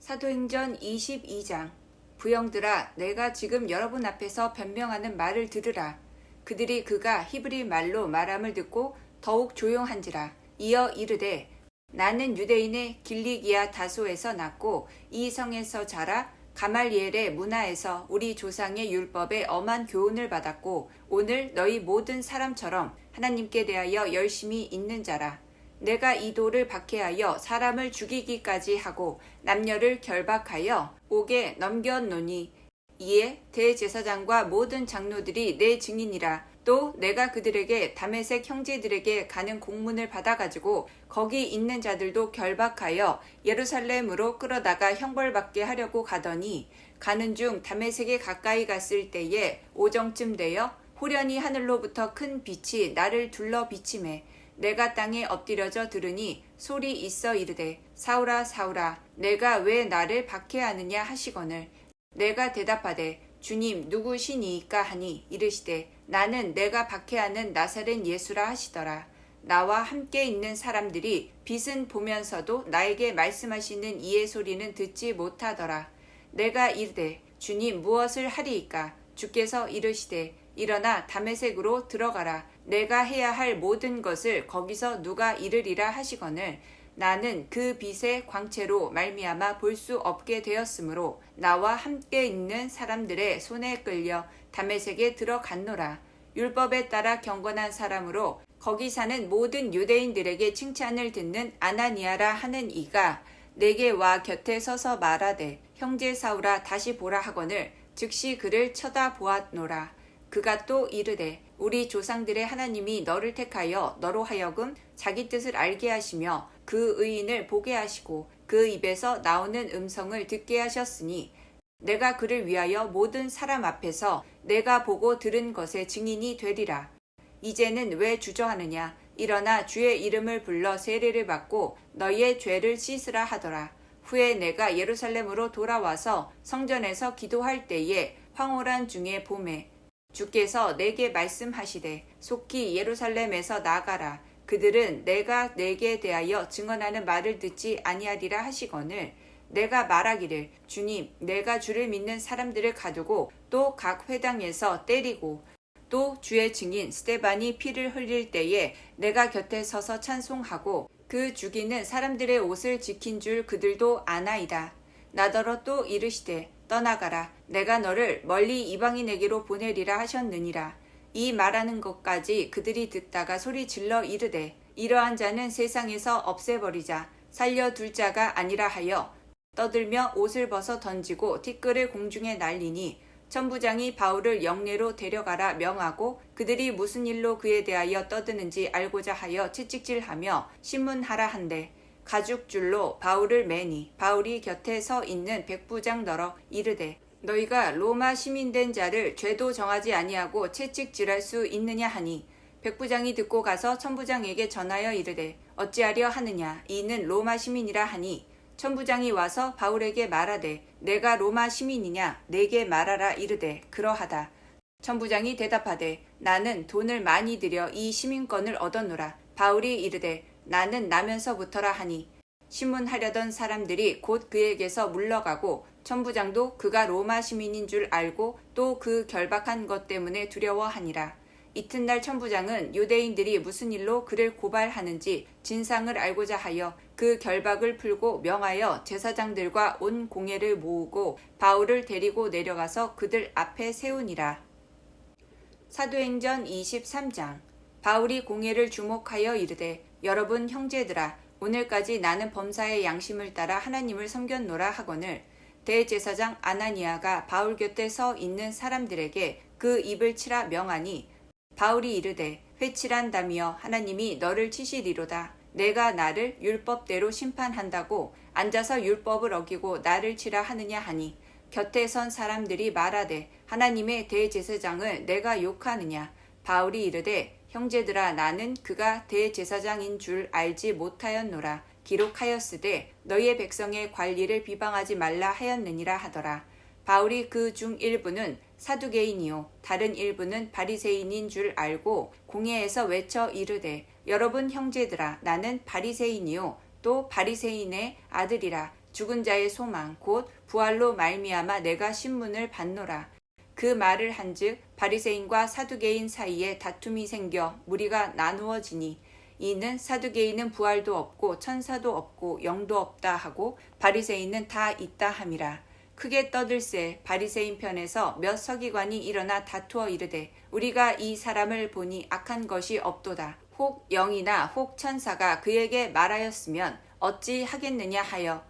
사도행전 22장. 부형들아, 내가 지금 여러분 앞에서 변명하는 말을 들으라. 그들이 그가 히브리 말로 말함을 듣고 더욱 조용한지라. 이어 이르되, 나는 유대인의 길리기아 다소에서 났고 이 성에서 자라 가말리엘의 문화에서 우리 조상의 율법에 엄한 교훈을 받았고 오늘 너희 모든 사람처럼 하나님께 대하여 열심히 있는 자라. 내가 이 돌을 박해하여 사람을 죽이기까지 하고 남녀를 결박하여 옥에 넘겨놓니 이에 대제사장과 모든 장로들이 내 증인이라. 또 내가 그들에게 다메섹 형제들에게 가는 공문을 받아가지고 거기 있는 자들도 결박하여 예루살렘으로 끌어다가 형벌받게 하려고 가더니 가는 중 다메섹에 가까이 갔을 때에 오정쯤 되어 호련히 하늘로부터 큰 빛이 나를 둘러 비치매 내가 땅에 엎드려져 들으니 소리 있어 이르되, 사울아 사울아, 내가 왜 나를 박해하느냐 하시거늘. 내가 대답하되, 주님 누구시니이까 하니 이르시되, 나는 내가 박해하는 나사렛 예수라 하시더라. 나와 함께 있는 사람들이 빛은 보면서도 나에게 말씀하시는 이의 소리는 듣지 못하더라. 내가 이르되, 주님 무엇을 하리이까? 주께서 이르시되, 일어나 다메섹으로 들어가라. 내가 해야 할 모든 것을 거기서 누가 이르리라 하시거늘. 나는 그 빛의 광채로 말미암아 볼 수 없게 되었으므로 나와 함께 있는 사람들의 손에 끌려 다메섹에 들어갔노라. 율법에 따라 경건한 사람으로 거기 사는 모든 유대인들에게 칭찬을 듣는 아나니아라 하는 이가 내게 와 곁에 서서 말하되, 형제 사울아 다시 보라 하거늘 즉시 그를 쳐다보았노라. 그가 또 이르되, 우리 조상들의 하나님이 너를 택하여 너로 하여금 자기 뜻을 알게 하시며 그 의인을 보게 하시고 그 입에서 나오는 음성을 듣게 하셨으니 내가 그를 위하여 모든 사람 앞에서 내가 보고 들은 것의 증인이 되리라. 이제는 왜 주저하느냐? 일어나 주의 이름을 불러 세례를 받고 너희의 죄를 씻으라 하더라. 후에 내가 예루살렘으로 돌아와서 성전에서 기도할 때에 황홀한 중에 봄에 주께서 내게 말씀하시되, 속히 예루살렘에서 나가라. 그들은 내가 내게 대하여 증언하는 말을 듣지 아니하리라 하시거늘. 내가 말하기를, 주님 내가 주를 믿는 사람들을 가두고 또 각 회당에서 때리고 또 주의 증인 스데반이 피를 흘릴 때에 내가 곁에 서서 찬송하고 그 죽이는 사람들의 옷을 지킨 줄 그들도 아나이다. 나더러 또 이르시되, 떠나가라. 내가 너를 멀리 이방인에게로 보내리라 하셨느니라. 이 말하는 것까지 그들이 듣다가 소리 질러 이르되, 이러한 자는 세상에서 없애버리자. 살려둘 자가 아니라 하여 떠들며 옷을 벗어 던지고 티끌을 공중에 날리니 천부장이 바울을 영내로 데려가라 명하고 그들이 무슨 일로 그에 대하여 떠드는지 알고자 하여 채찍질하며 신문하라 한대 가죽줄로 바울을 매니 바울이 곁에 서 있는 백부장더러 이르되, 너희가 로마 시민된 자를 죄도 정하지 아니하고 채찍질할 수 있느냐 하니 백부장이 듣고 가서 천부장에게 전하여 이르되, 어찌하려 하느냐? 이는 로마 시민이라 하니 천부장이 와서 바울에게 말하되, 내가 로마 시민이냐? 내게 말하라 이르되, 그러하다. 천부장이 대답하되, 나는 돈을 많이 들여 이 시민권을 얻었노라. 바울이 이르되, 나는 나면서부터라 하니 신문하려던 사람들이 곧 그에게서 물러가고 천부장도 그가 로마 시민인 줄 알고 또 그 결박한 것 때문에 두려워하니라. 이튿날 천부장은 유대인들이 무슨 일로 그를 고발하는지 진상을 알고자 하여 그 결박을 풀고 명하여 제사장들과 온 공회를 모으고 바울을 데리고 내려가서 그들 앞에 세우니라. 사도행전 23장. 바울이 공회를 주목하여 이르되, 여러분 형제들아, 오늘까지 나는 범사의 양심을 따라 하나님을 섬겼노라 하거늘. 대제사장 아나니아가 바울 곁에 서 있는 사람들에게 그 입을 치라 명하니 바울이 이르되, 회칠한다며 하나님이 너를 치시리로다. 내가 나를 율법대로 심판한다고 앉아서 율법을 어기고 나를 치라 하느냐 하니 곁에 선 사람들이 말하되, 하나님의 대제사장을 내가 욕하느냐? 바울이 이르되, 형제들아, 나는 그가 대제사장인 줄 알지 못하였노라. 기록하였으되 너희의 백성의 관리를 비방하지 말라 하였느니라 하더라. 바울이 그 중 일부는 사두개인이요 다른 일부는 바리새인인 줄 알고 공회에서 외쳐 이르되, 여러분 형제들아, 나는 바리새인이요 또 바리새인의 아들이라. 죽은 자의 소망 곧 부활로 말미암아 내가 신문을 받노라. 그 말을 한즉 바리새인과 사두개인 사이에 다툼이 생겨 무리가 나누어지니 이는 사두개인은 부활도 없고 천사도 없고 영도 없다 하고 바리새인은 다 있다 함이라. 크게 떠들새 바리새인 편에서 몇 서기관이 일어나 다투어 이르되 우리가 이 사람을 보니 악한 것이 없도다. 혹 영이나 혹 천사가 그에게 말하였으면 어찌 하겠느냐 하여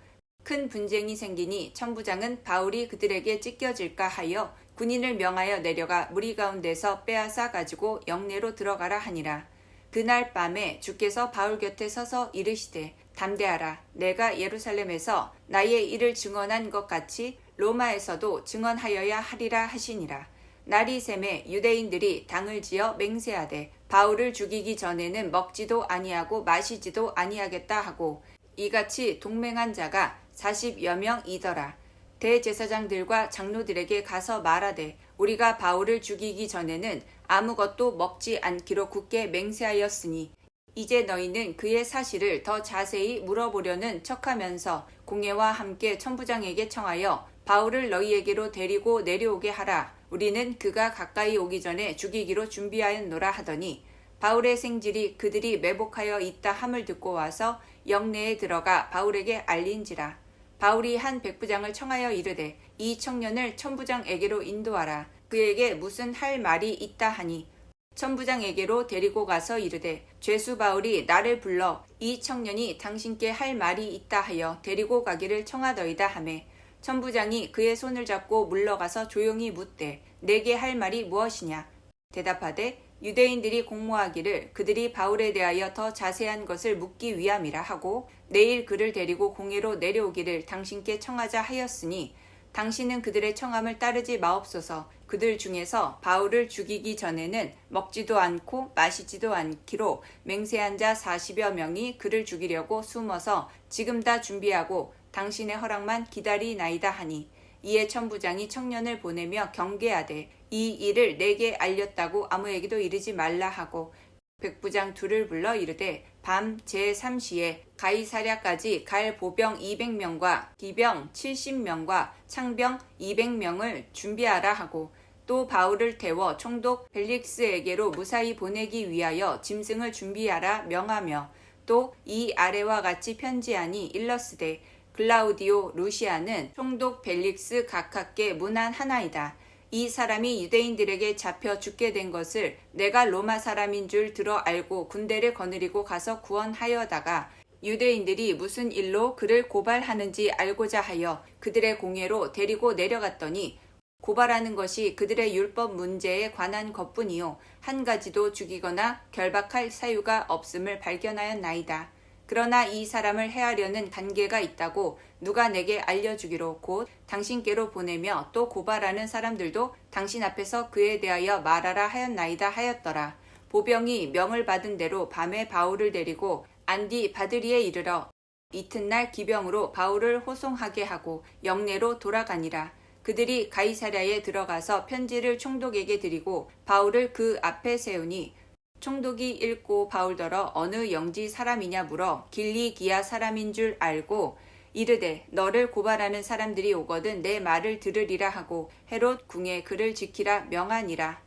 큰 분쟁이 생기니 천부장은 바울이 그들에게 찢겨질까 하여 군인을 명하여 내려가 무리 가운데서 빼앗아 가지고 영내로 들어가라 하니라. 그날 밤에 주께서 바울 곁에 서서 이르시되 담대하라. 내가 예루살렘에서 나의 일을 증언한 것 같이 로마에서도 증언하여야 하리라 하시니라. 날이 새매 유대인들이 당을 지어 맹세하되 바울을 죽이기 전에는 먹지도 아니하고 마시지도 아니하겠다 하고 이같이 동맹한 자가 40여 명이더라. 대제사장들과 장로들에게 가서 말하되 우리가 바울을 죽이기 전에는 아무것도 먹지 않기로 굳게 맹세하였으니 이제 너희는 그의 사실을 더 자세히 물어보려는 척하면서 공회와 함께 천부장에게 청하여 바울을 너희에게로 데리고 내려오게 하라. 우리는 그가 가까이 오기 전에 죽이기로 준비하였노라 하더니 바울의 생질이 그들이 매복하여 있다 함을 듣고 와서 영내에 들어가 바울에게 알린지라. 바울이 한 백부장을 청하여 이르되 이 청년을 천부장에게로 인도하라. 그에게 무슨 할 말이 있다 하니 천부장에게로 데리고 가서 이르되 죄수 바울이 나를 불러 이 청년이 당신께 할 말이 있다 하여 데리고 가기를 청하더이다 하매 천부장이 그의 손을 잡고 물러가서 조용히 묻되 내게 할 말이 무엇이냐. 대답하되 유대인들이 공모하기를 그들이 바울에 대하여 더 자세한 것을 묻기 위함이라 하고 내일 그를 데리고 공회로 내려오기를 당신께 청하자 하였으니 당신은 그들의 청함을 따르지 마옵소서. 그들 중에서 바울을 죽이기 전에는 먹지도 않고 마시지도 않기로 맹세한 자 40여 명이 그를 죽이려고 숨어서 지금 다 준비하고 당신의 허락만 기다리나이다 하니 이에 천부장이 청년을 보내며 경계하되 이 일을 내게 알렸다고 아무에게도 이르지 말라 하고 백부장 둘을 불러 이르되 밤 제3시에 가이사랴까지 갈 보병 200명과 기병 70명과 창병 200명을 준비하라 하고 또 바울을 태워 총독 벨릭스에게로 무사히 보내기 위하여 짐승을 준비하라 명하며 또 이 아래와 같이 편지하니 일러스되 글라우디오 루시아는 총독 벨릭스 각하께 문안 하나이다. 이 사람이 유대인들에게 잡혀 죽게 된 것을 내가 로마 사람인 줄 들어 알고 군대를 거느리고 가서 구원하여다가 유대인들이 무슨 일로 그를 고발하는지 알고자 하여 그들의 공회로 데리고 내려갔더니 고발하는 것이 그들의 율법 문제에 관한 것뿐이요 한 가지도 죽이거나 결박할 사유가 없음을 발견하였나이다. 그러나 이 사람을 해하려는 관계가 있다고 누가 내게 알려주기로 곧 당신께로 보내며 또 고발하는 사람들도 당신 앞에서 그에 대하여 말하라 하였나이다 하였더라. 보병이 명을 받은 대로 밤에 바울을 데리고 안디 바드리에 이르러 이튿날 기병으로 바울을 호송하게 하고 영내로 돌아가니라. 그들이 가이사랴에 들어가서 편지를 총독에게 드리고 바울을 그 앞에 세우니 총독이 읽고 바울더러 어느 영지 사람이냐 물어 길리기아 사람인 줄 알고 이르되 너를 고발하는 사람들이 오거든 내 말을 들으리라 하고 헤롯 궁에 그를 지키라 명하니라.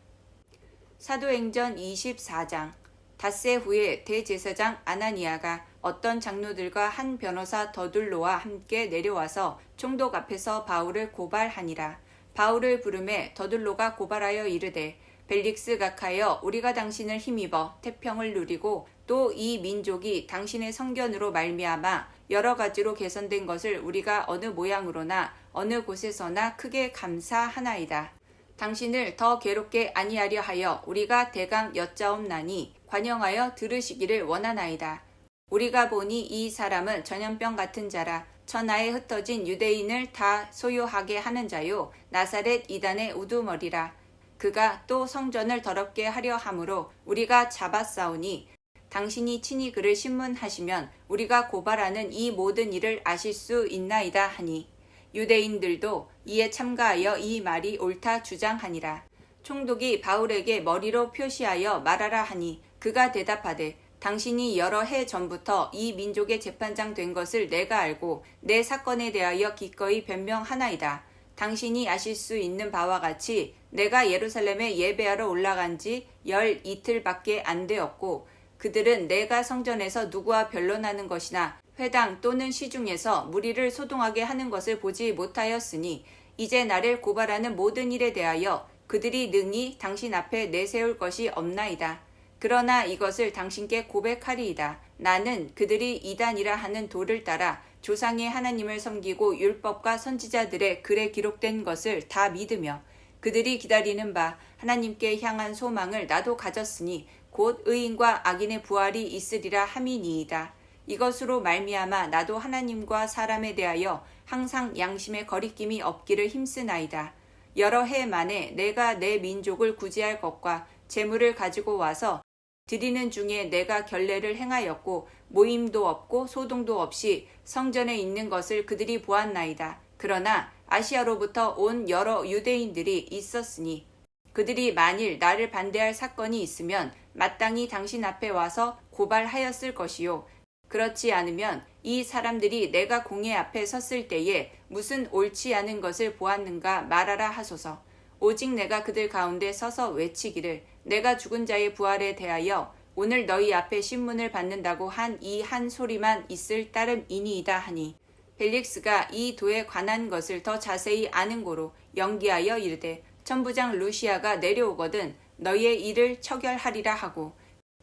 사도행전 24장. 닷새 후에 대제사장 아나니아가 어떤 장로들과 한 변호사 더둘로와 함께 내려와서 총독 앞에서 바울을 고발하니라. 바울을 부르매 더둘로가 고발하여 이르되 벨릭스 각하여 우리가 당신을 힘입어 태평을 누리고 또 이 민족이 당신의 성견으로 말미암아 여러 가지로 개선된 것을 우리가 어느 모양으로나 어느 곳에서나 크게 감사하나이다. 당신을 더 괴롭게 아니하려 하여 우리가 대강 여짜옵나니 관영하여 들으시기를 원하나이다. 우리가 보니 이 사람은 전염병 같은 자라 천하에 흩어진 유대인을 다 소유하게 하는 자요 나사렛 이단의 우두머리라. 그가 또 성전을 더럽게 하려 함으로 우리가 잡았사오니 당신이 친히 그를 신문하시면 우리가 고발하는 이 모든 일을 아실 수 있나이다 하니 유대인들도 이에 참가하여 이 말이 옳다 주장하니라. 총독이 바울에게 머리로 표시하여 말하라 하니 그가 대답하되 당신이 여러 해 전부터 이 민족의 재판장 된 것을 내가 알고 내 사건에 대하여 기꺼이 변명하나이다. 당신이 아실 수 있는 바와 같이 내가 예루살렘에 예배하러 올라간 지 12일밖에 안 되었고 그들은 내가 성전에서 누구와 변론하는 것이나 회당 또는 시중에서 무리를 소동하게 하는 것을 보지 못하였으니 이제 나를 고발하는 모든 일에 대하여 그들이 능히 당신 앞에 내세울 것이 없나이다. 그러나 이것을 당신께 고백하리이다. 나는 그들이 이단이라 하는 도를 따라 조상의 하나님을 섬기고 율법과 선지자들의 글에 기록된 것을 다 믿으며 그들이 기다리는 바 하나님께 향한 소망을 나도 가졌으니 곧 의인과 악인의 부활이 있으리라 함이니이다. 이것으로 말미암아 나도 하나님과 사람에 대하여 항상 양심의 거리낌이 없기를 힘쓰나이다. 여러 해 만에 내가 내 민족을 구제할 것과 재물을 가지고 와서 드리는 중에 내가 결례를 행하였고 모임도 없고 소동도 없이 성전에 있는 것을 그들이 보았나이다. 그러나 아시아로부터 온 여러 유대인들이 있었으니 그들이 만일 나를 반대할 사건이 있으면 마땅히 당신 앞에 와서 고발하였을 것이요. 그렇지 않으면 이 사람들이 내가 공회 앞에 섰을 때에 무슨 옳지 않은 것을 보았는가 말하라 하소서. 오직 내가 그들 가운데 서서 외치기를 내가 죽은 자의 부활에 대하여 오늘 너희 앞에 신문을 받는다고 한 이 한 소리만 있을 따름이니이다 하니 벨릭스가 이 도에 관한 것을 더 자세히 아는 고로 연기하여 이르되 천부장 루시아가 내려오거든 너희의 일을 처결하리라 하고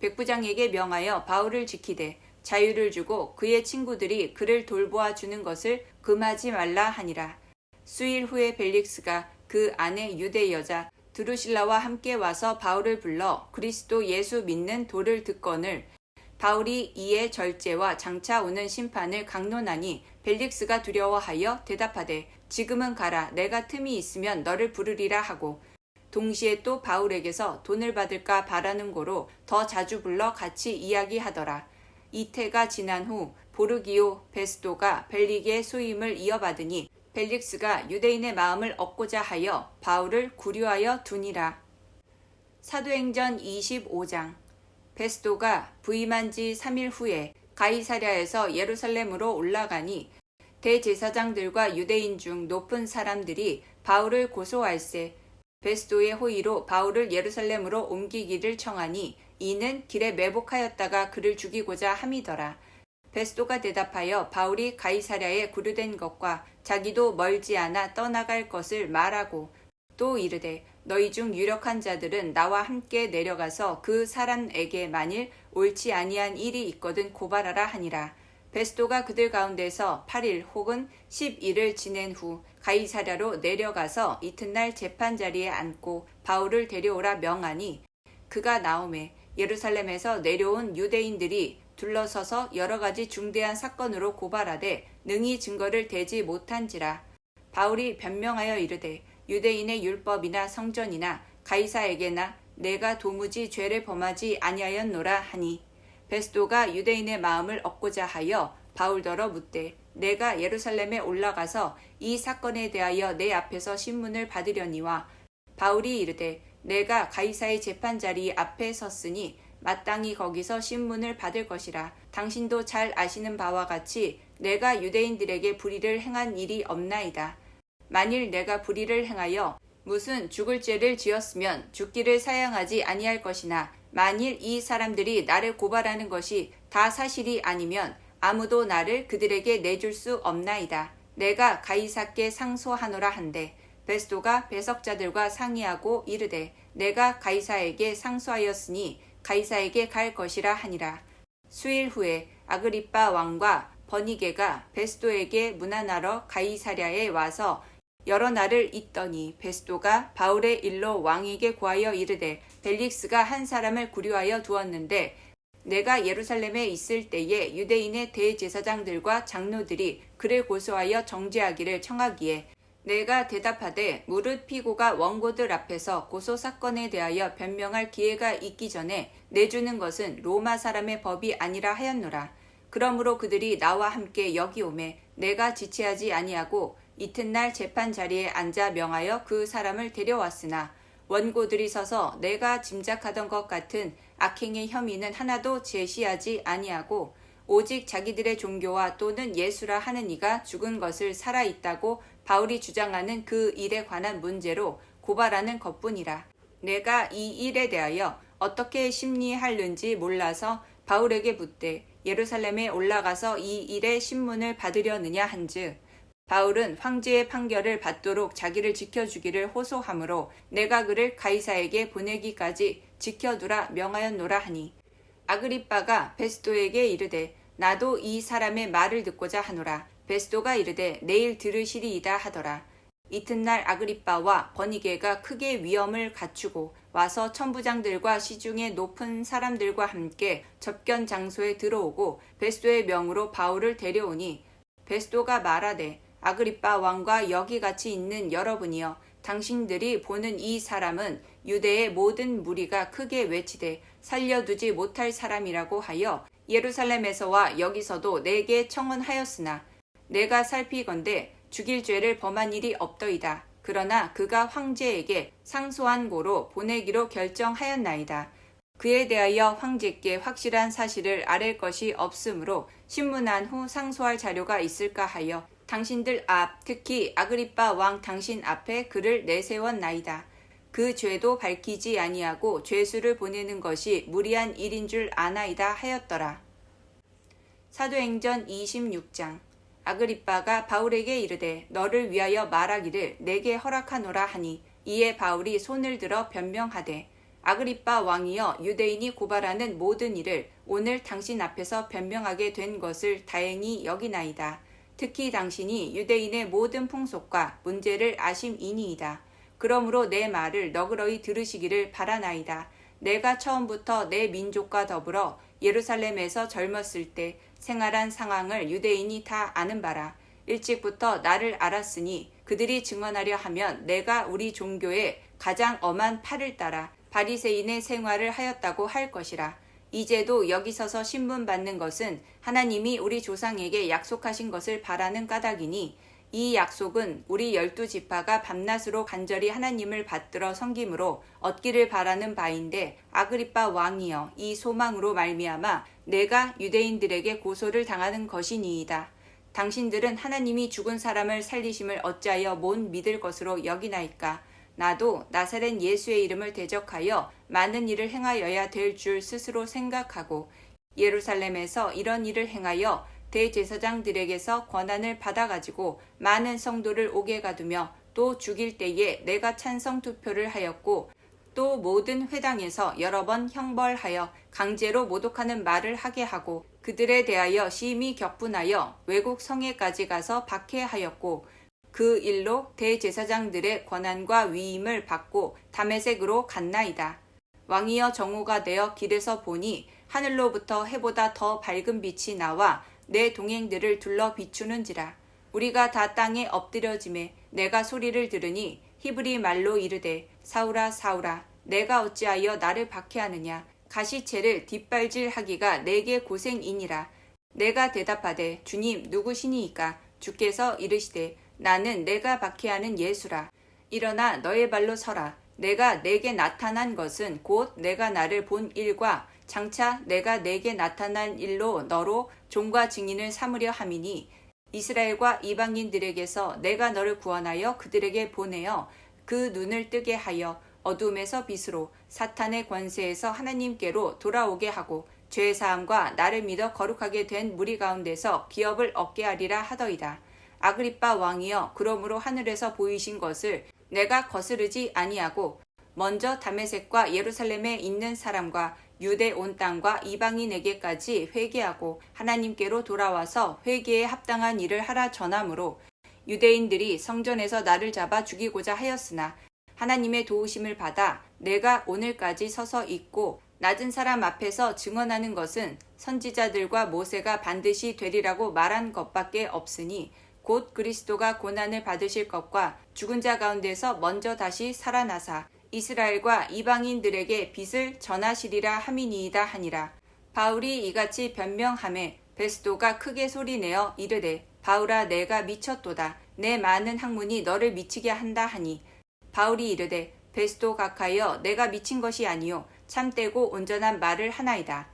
백부장에게 명하여 바울을 지키되 자유를 주고 그의 친구들이 그를 돌보아 주는 것을 금하지 말라 하니라. 수일 후에 벨릭스가 그 아내 유대 여자 드루실라와 함께 와서 바울을 불러 그리스도 예수 믿는 도를 듣거늘 바울이 이에 절제와 장차 오는 심판을 강론하니 벨릭스가 두려워하여 대답하되 지금은 가라 내가 틈이 있으면 너를 부르리라 하고 동시에 또 바울에게서 돈을 받을까 바라는 고로 더 자주 불러 같이 이야기하더라. 이태가 지난 후 보르기오 베스도가 벨릭의 소임을 이어받으니 벨릭스가 유대인의 마음을 얻고자 하여 바울을 구류하여 두니라. 사도행전 25장 베스도가 부임한 지 3일 후에 가이사랴에서 예루살렘으로 올라가니 대제사장들과 유대인 중 높은 사람들이 바울을 고소할세 베스도의 호의로 바울을 예루살렘으로 옮기기를 청하니 이는 길에 매복하였다가 그를 죽이고자 함이더라. 베스도가 대답하여 바울이 가이사랴에 구류된 것과 자기도 멀지 않아 떠나갈 것을 말하고 또 이르되 너희 중 유력한 자들은 나와 함께 내려가서 그 사람에게 만일 옳지 아니한 일이 있거든 고발하라 하니라. 베스도가 그들 가운데서 8일 혹은 10일을 지낸 후 가이사랴로 내려가서 이튿날 재판 자리에 앉고 바울을 데려오라 명하니 그가 나오매 예루살렘에서 내려온 유대인들이 둘러서서 여러 가지 중대한 사건으로 고발하되 능히 증거를 대지 못한지라. 바울이 변명하여 이르되 유대인의 율법이나 성전이나 가이사에게나 내가 도무지 죄를 범하지 아니하였노라 하니 베스도가 유대인의 마음을 얻고자 하여 바울더러 묻되 내가 예루살렘에 올라가서 이 사건에 대하여 내 앞에서 신문을 받으려니와 바울이 이르되 내가 가이사의 재판 자리 앞에 섰으니 마땅히 거기서 신문을 받을 것이라. 당신도 잘 아시는 바와 같이 내가 유대인들에게 불의를 행한 일이 없나이다. 만일 내가 불의를 행하여 무슨 죽을 죄를 지었으면 죽기를 사양하지 아니할 것이나 만일 이 사람들이 나를 고발하는 것이 다 사실이 아니면 아무도 나를 그들에게 내줄 수 없나이다. 내가 가이사께 상소하노라 한데 베스도가 배석자들과 상의하고 이르되 내가 가이사에게 상소하였으니 가이사에게 갈 것이라 하니라. 수일 후에 아그리빠 왕과 버니게가 베스도에게 문안하러 가이사랴에 와서 여러 날을 있더니 베스도가 바울의 일로 왕에게 구하여 이르되 벨릭스가 한 사람을 구류하여 두었는데 내가 예루살렘에 있을 때에 유대인의 대제사장들과 장로들이 그를 고소하여 정죄하기를 청하기에 내가 대답하되 무릇 피고가 원고들 앞에서 고소 사건에 대하여 변명할 기회가 있기 전에 내주는 것은 로마 사람의 법이 아니라 하였노라. 그러므로 그들이 나와 함께 여기 오매 내가 지체하지 아니하고 이튿날 재판 자리에 앉아 명하여 그 사람을 데려왔으나 원고들이 서서 내가 짐작하던 것 같은 악행의 혐의는 하나도 제시하지 아니하고 오직 자기들의 종교와 또는 예수라 하는 이가 죽은 것을 살아있다고 바울이 주장하는 그 일에 관한 문제로 고발하는 것뿐이라. 내가 이 일에 대하여 어떻게 심리하는지 몰라서 바울에게 묻되 예루살렘에 올라가서 이 일의 신문을 받으려느냐 한즉 바울은 황제의 판결을 받도록 자기를 지켜주기를 호소하므로 내가 그를 가이사에게 보내기까지 지켜두라 명하였노라 하니 아그리빠가 베스도에게 이르되 나도 이 사람의 말을 듣고자 하노라. 베스도가 이르되 내일 들으시리이다 하더라. 이튿날 아그리빠와 버니게가 크게 위엄을 갖추고 와서 천부장들과 시중의 높은 사람들과 함께 접견 장소에 들어오고 베스도의 명으로 바울을 데려오니 베스도가 말하되 아그리빠 왕과 여기 같이 있는 여러분이여 당신들이 보는 이 사람은 유대의 모든 무리가 크게 외치되 살려두지 못할 사람이라고 하여 예루살렘에서와 여기서도 내게 청언하였으나 내가 살피건대 죽일 죄를 범한 일이 없더이다. 그러나 그가 황제에게 상소한 고로 보내기로 결정하였나이다. 그에 대하여 황제께 확실한 사실을 아랠 것이 없으므로 신문한 후 상소할 자료가 있을까 하여 당신들 앞 특히 아그리빠 왕 당신 앞에 그를 내세웠나이다. 그 죄도 밝히지 아니하고 죄수를 보내는 것이 무리한 일인 줄 아나이다 하였더라. 사도행전 26장. 아그리빠가 바울에게 이르되 너를 위하여 말하기를 내게 허락하노라 하니 이에 바울이 손을 들어 변명하되 아그리빠 왕이여 유대인이 고발하는 모든 일을 오늘 당신 앞에서 변명하게 된 것을 다행히 여기나이다. 특히 당신이 유대인의 모든 풍속과 문제를 아심이니이다. 그러므로 내 말을 너그러이 들으시기를 바라나이다. 내가 처음부터 내 민족과 더불어 예루살렘에서 젊었을 때 생활한 상황을 유대인이 다 아는 바라. 일찍부터 나를 알았으니 그들이 증언하려 하면 내가 우리 종교의 가장 엄한 팔을 따라 바리새인의 생활을 하였다고 할 것이라. 이제도 여기 서서 신문 받는 것은 하나님이 우리 조상에게 약속하신 것을 바라는 까닭이니 이 약속은 우리 12지파가 밤낮으로 간절히 하나님을 받들어 섬김으로 얻기를 바라는 바인데 아그리빠 왕이여 이 소망으로 말미암아 내가 유대인들에게 고소를 당하는 것이니이다. 당신들은 하나님이 죽은 사람을 살리심을 어찌하여 못 믿을 것으로 여기나이까. 나도 나사렛 예수의 이름을 대적하여 많은 일을 행하여야 될 줄 스스로 생각하고 예루살렘에서 이런 일을 행하여 대제사장들에게서 권한을 받아가지고 많은 성도를 오게 가두며 또 죽일 때에 내가 찬성 투표를 하였고 또 모든 회당에서 여러 번 형벌하여 강제로 모독하는 말을 하게 하고 그들에 대하여 심히 격분하여 외국 성에까지 가서 박해하였고 그 일로 대제사장들의 권한과 위임을 받고 다메섹으로 갔나이다. 왕이여 정오가 되어 길에서 보니 하늘로부터 해보다 더 밝은 빛이 나와 내 동행들을 둘러 비추는지라. 우리가 다 땅에 엎드려짐에 내가 소리를 들으니 히브리 말로 이르되 사울아 사울아 내가 어찌하여 나를 박해하느냐. 가시채를 뒷발질하기가 내게 고생이니라. 내가 대답하되 주님 누구시니이까. 주께서 이르시되 나는 내가 박해하는 예수라. 일어나 너의 발로 서라. 내가 내게 나타난 것은 곧 내가 나를 본 일과 장차 내가 내게 나타난 일로 너로 종과 증인을 삼으려 함이니 이스라엘과 이방인들에게서 내가 너를 구원하여 그들에게 보내어 그 눈을 뜨게 하여 어둠에서 빛으로 사탄의 권세에서 하나님께로 돌아오게 하고 죄사함과 나를 믿어 거룩하게 된 무리 가운데서 기업을 얻게 하리라 하더이다. 아그리빠 왕이여 그러므로 하늘에서 보이신 것을 내가 거스르지 아니하고 먼저 다메섹과 예루살렘에 있는 사람과 유대 온 땅과 이방인에게까지 회개하고 하나님께로 돌아와서 회개에 합당한 일을 하라 전함으로 유대인들이 성전에서 나를 잡아 죽이고자 하였으나 하나님의 도우심을 받아 내가 오늘까지 서서 있고 낮은 사람 앞에서 증언하는 것은 선지자들과 모세가 반드시 되리라고 말한 것밖에 없으니 곧 그리스도가 고난을 받으실 것과 죽은 자 가운데서 먼저 다시 살아나사 이스라엘과 이방인들에게 빛을 전하시리라 함이니이다 하니라. 바울이 이같이 변명하매 베스도가 크게 소리내어 이르되 바울아 내가 미쳤도다. 내 많은 학문이 너를 미치게 한다 하니 바울이 이르되 베스도 각하여 내가 미친 것이 아니요 참되고 온전한 말을 하나이다.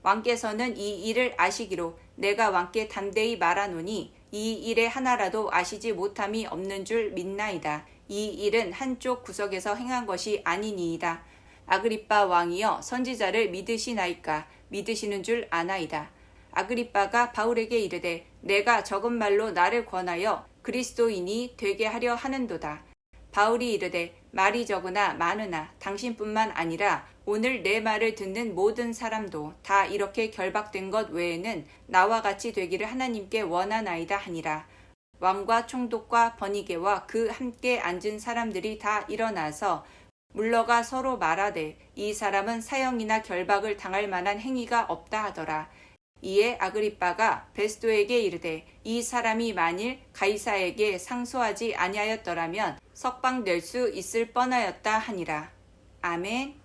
왕께서는 이 일을 아시기로 내가 왕께 담대히 말하노니 이 일의 하나라도 아시지 못함이 없는 줄 믿나이다. 이 일은 한쪽 구석에서 행한 것이 아니니이다. 아그리빠 왕이여 선지자를 믿으시나이까? 믿으시는 줄 아나이다. 아그리빠가 바울에게 이르되 내가 적은 말로 나를 권하여 그리스도인이 되게 하려 하는도다. 바울이 이르되 말이 적으나 많으나 당신뿐만 아니라 오늘 내 말을 듣는 모든 사람도 다 이렇게 결박된 것 외에는 나와 같이 되기를 하나님께 원하나이다 하니라. 왕과 총독과 버니게와 그 함께 앉은 사람들이 다 일어나서 물러가 서로 말하되 이 사람은 사형이나 결박을 당할 만한 행위가 없다 하더라. 이에 아그리빠가 베스도에게 이르되 이 사람이 만일 가이사에게 상소하지 아니하였더라면 석방 낼 수 있을 뻔하였다 하니라. 아멘.